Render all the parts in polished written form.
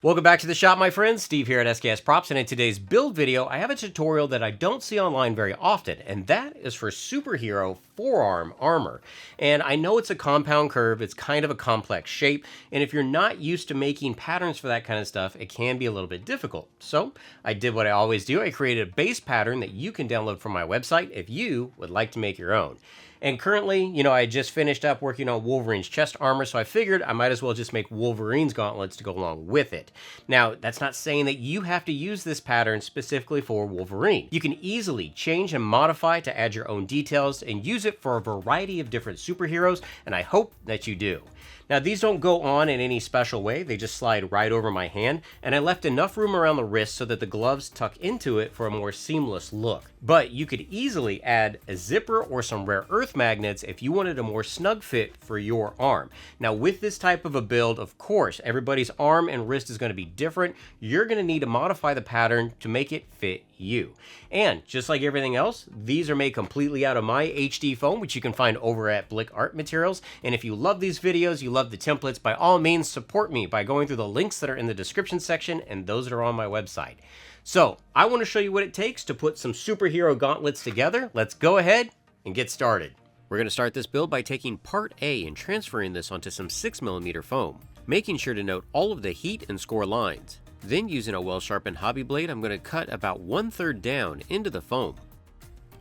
Welcome back to the shop, my friends. Steve here at SKS Props, and in today's build video, I have a tutorial that I don't see online very often, and that is for superhero forearm armor. And I know it's a compound curve, it's kind of a complex shape, and if you're not used to making patterns for that kind of stuff, it can be a little bit difficult. So I did what I always do. I created a base pattern that you can download from my website if you would like to make your own. And currently, I just finished up working on Wolverine's chest armor, so I figured I might as well just make Wolverine's gauntlets to go along with it. Now, that's not saying that you have to use this pattern specifically for Wolverine. You can easily change and modify to add your own details and use it for a variety of different superheroes, and I hope that you do. Now, these don't go on in any special way, they just slide right over my hand, and I left enough room around the wrist so that the gloves tuck into it for a more seamless look. But you could easily add a zipper or some rare earth magnets if you wanted a more snug fit for your arm. Now, with this type of a build, of course, everybody's arm and wrist is going to be different. You're going to need to modify the pattern to make it fit you. And just like everything else, these are made completely out of my HD foam, which you can find over at Blick Art Materials. And if you love these videos, you love the templates, by all means support me by going through the links that are in the description section and those that are on my website. So I want to show you what it takes to put some superhero gauntlets together. Let's go ahead and get started. We're going to start this build by taking part A and transferring this onto some 6mm foam, making sure to note all of the heat and score lines. Then, using a well-sharpened hobby blade, I'm going to cut about 1/3 down into the foam.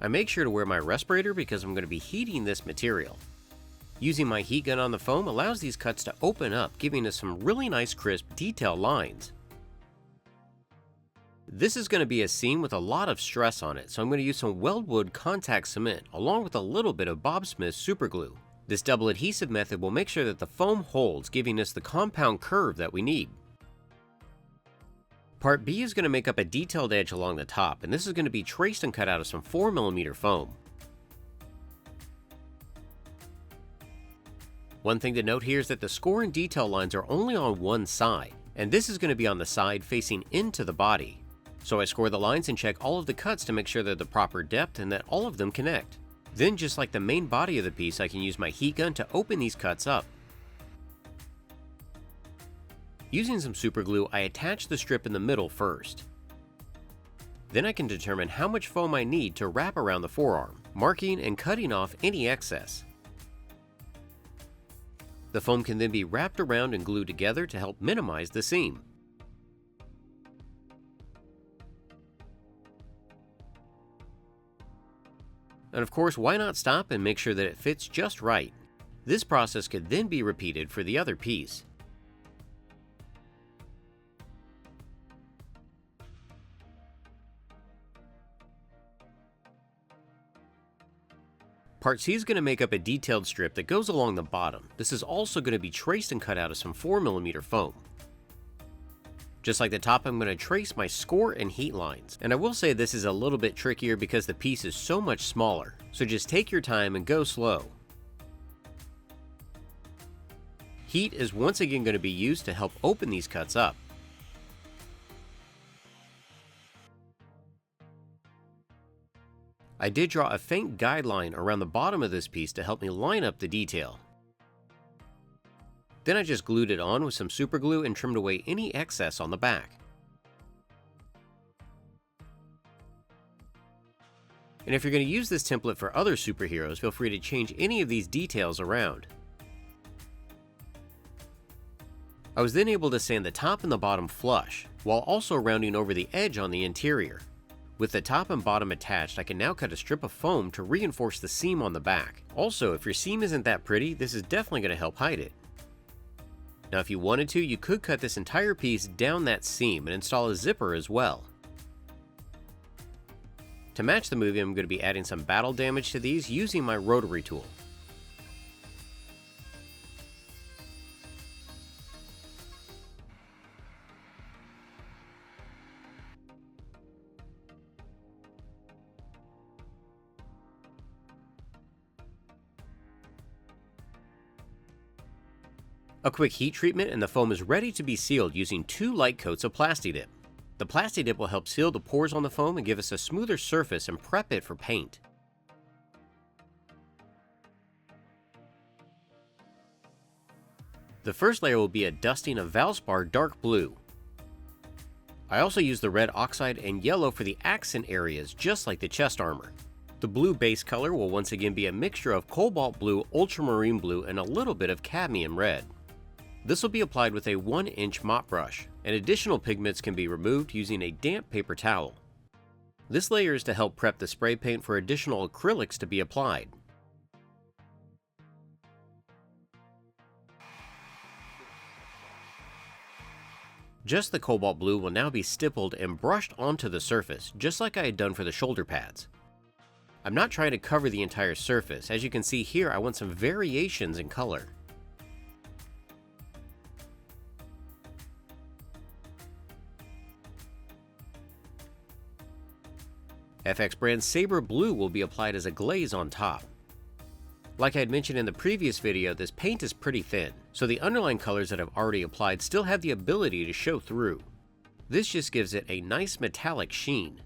I make sure to wear my respirator because I'm going to be heating this material. Using my heat gun on the foam allows these cuts to open up, giving us some really nice crisp detail lines. This is going to be a seam with a lot of stress on it, so I'm going to use some weldwood contact cement along with a little bit of Bob Smith super glue. This double adhesive method will make sure that the foam holds, giving us the compound curve that we need. Part B is going to make up a detailed edge along the top, and this is going to be traced and cut out of some 4mm foam. One thing to note here is that the score and detail lines are only on one side, and this is going to be on the side facing into the body. So I score the lines and check all of the cuts to make sure they're the proper depth and that all of them connect. Then, just like the main body of the piece, I can use my heat gun to open these cuts up. Using some super glue, I attach the strip in the middle first. Then I can determine how much foam I need to wrap around the forearm, marking and cutting off any excess. The foam can then be wrapped around and glued together to help minimize the seam. And of course, why not stop and make sure that it fits just right? This process could then be repeated for the other piece. Part C is going to make up a detailed strip that goes along the bottom. This is also going to be traced and cut out of some 4mm foam. Just like the top, I'm going to trace my score and heat lines. And I will say this is a little bit trickier because the piece is so much smaller. So just take your time and go slow. Heat is once again going to be used to help open these cuts up. I did draw a faint guideline around the bottom of this piece to help me line up the detail. Then I just glued it on with some super glue and trimmed away any excess on the back. And if you're going to use this template for other superheroes, feel free to change any of these details around. I was then able to sand the top and the bottom flush, while also rounding over the edge on the interior. With the top and bottom attached, I can now cut a strip of foam to reinforce the seam on the back. Also, if your seam isn't that pretty, this is definitely going to help hide it. Now, if you wanted to, you could cut this entire piece down that seam and install a zipper as well. To match the movie, I'm going to be adding some battle damage to these using my rotary tool. A quick heat treatment and the foam is ready to be sealed using 2 light coats of Plasti-Dip. The Plasti-Dip will help seal the pores on the foam and give us a smoother surface and prep it for paint. The first layer will be a dusting of Valspar Dark Blue. I also use the red oxide and yellow for the accent areas, just like the chest armor. The blue base color will once again be a mixture of cobalt blue, ultramarine blue, and a little bit of cadmium red. This will be applied with a 1-inch mop brush, and additional pigments can be removed using a damp paper towel. This layer is to help prep the spray paint for additional acrylics to be applied. Just the cobalt blue will now be stippled and brushed onto the surface, just like I had done for the shoulder pads. I'm not trying to cover the entire surface. As you can see here, I want some variations in color. FX brand Sabre Blue will be applied as a glaze on top. Like I had mentioned in the previous video, this paint is pretty thin, so the underlying colors that I've already applied still have the ability to show through. This just gives it a nice metallic sheen.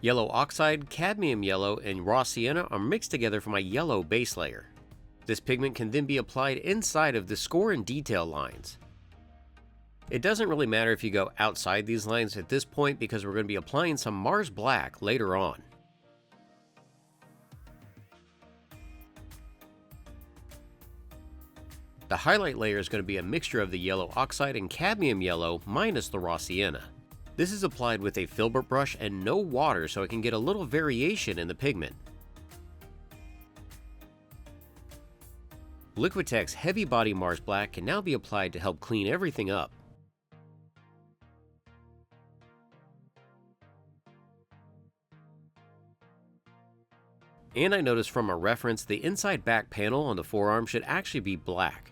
Yellow oxide, cadmium yellow, and raw sienna are mixed together for my yellow base layer. This pigment can then be applied inside of the score and detail lines. It doesn't really matter if you go outside these lines at this point because we're going to be applying some Mars Black later on. The highlight layer is going to be a mixture of the yellow oxide and cadmium yellow minus the raw sienna. This is applied with a filbert brush and no water so it can get a little variation in the pigment. Liquitex Heavy Body Mars Black can now be applied to help clean everything up. And I noticed from a reference, the inside back panel on the forearm should actually be black.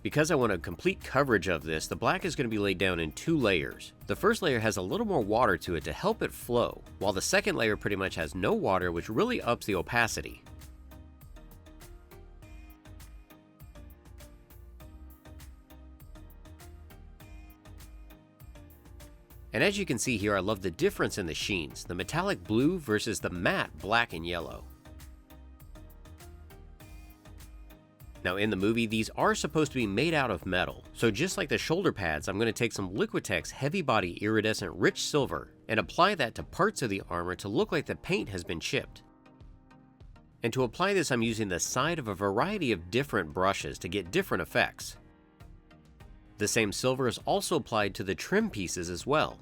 Because I want a complete coverage of this, the black is going to be laid down in 2 layers. The first layer has a little more water to it to help it flow, while the second layer pretty much has no water, which really ups the opacity. And as you can see here, I love the difference in the sheens, the metallic blue versus the matte black and yellow. Now in the movie, these are supposed to be made out of metal, so just like the shoulder pads, I'm going to take some Liquitex Heavy Body Iridescent Rich Silver and apply that to parts of the armor to look like the paint has been chipped. And to apply this, I'm using the side of a variety of different brushes to get different effects. The same silver is also applied to the trim pieces as well.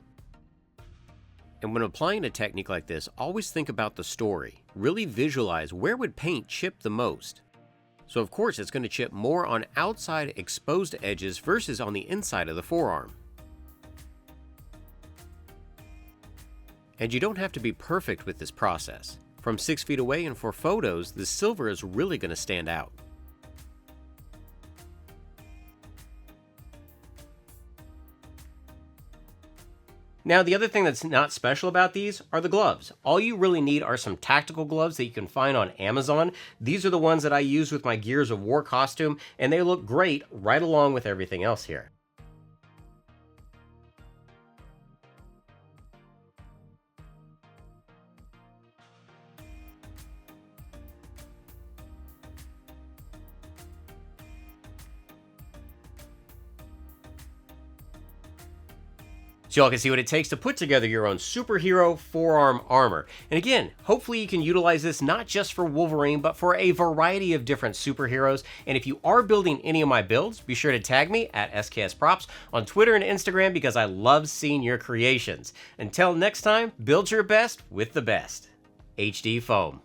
And when applying a technique like this, always think about the story. Really visualize where would paint chip the most. So of course it's going to chip more on outside exposed edges versus on the inside of the forearm. And you don't have to be perfect with this process. From 6 feet away and for photos, the silver is really going to stand out. Now, the other thing that's not special about these are the gloves. All you really need are some tactical gloves that you can find on Amazon. These are the ones that I use with my Gears of War costume, and they look great right along with everything else here. So y'all can see what it takes to put together your own superhero forearm armor. And again, hopefully you can utilize this not just for Wolverine, but for a variety of different superheroes. And if you are building any of my builds, be sure to tag me at SKS Props on Twitter and Instagram because I love seeing your creations. Until next time, build your best with the best. HD Foam.